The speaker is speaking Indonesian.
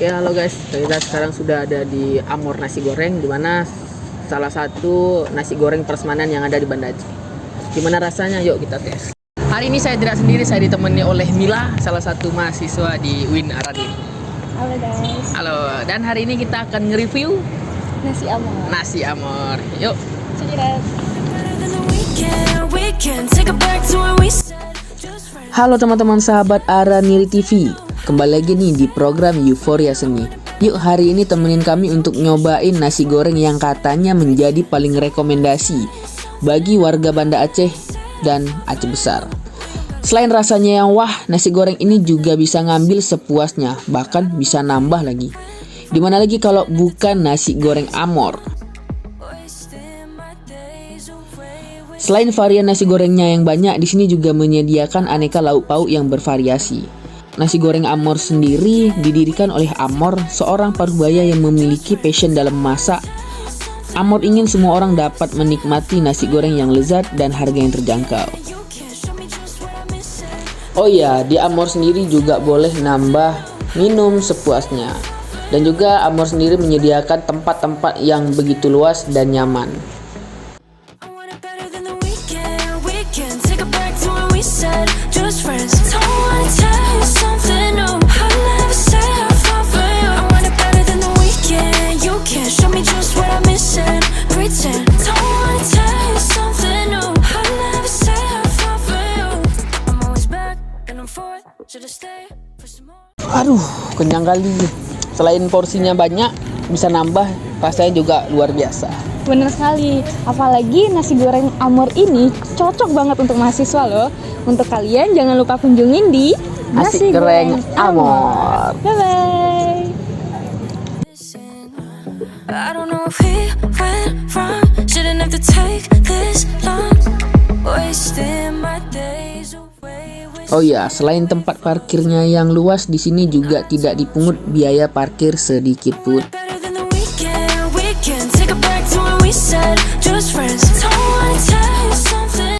Oke, halo guys, kita sekarang sudah ada di Amor Nasi Goreng, dimana salah satu nasi goreng prasmanan yang ada di Banda Aceh. Gimana rasanya? Yuk kita tes. Hari ini saya tidak sendiri, saya ditemani oleh Mila, salah satu mahasiswa di UIN Aradin. Halo guys. Halo, dan hari ini kita akan nge-review Nasi Amor. Nasi Amor. Yuk. Cirat. Halo teman-teman sahabat Ara Niri TV. Kembali lagi nih di program Euforia Seni. Yuk hari ini temenin kami untuk nyobain nasi goreng yang katanya menjadi paling rekomendasi bagi warga Banda Aceh dan Aceh Besar. Selain rasanya yang wah, nasi goreng ini juga bisa ngambil sepuasnya, bahkan bisa nambah lagi. Dimana lagi kalau bukan nasi goreng Amor. Selain varian nasi gorengnya yang banyak, di sini juga menyediakan aneka lauk pauk yang bervariasi. Nasi goreng Amor sendiri didirikan oleh Amor, seorang parubaya yang memiliki passion dalam memasak. Amor ingin semua orang dapat menikmati nasi goreng yang lezat dan harga yang terjangkau. Oh iya, di Amor sendiri juga boleh nambah minum sepuasnya. Dan juga Amor sendiri menyediakan tempat-tempat yang begitu luas dan nyaman. Aduh, kenyang kali. Selain porsinya banyak, bisa nambah, rasanya juga luar biasa. Bener sekali. Apalagi nasi goreng Amor ini cocok banget untuk mahasiswa loh. Untuk kalian jangan lupa kunjungin di Nasi goreng Amor. Bye bye. I don't know if he went wrong. Shouldn't have to take this long. Wasting my days away. Oh ya, selain tempat parkirnya yang luas, di sini juga tidak dipungut biaya parkir sedikit pun. Better than the weekend. We can take it back to when we said just friends. Don't wanna tell you something.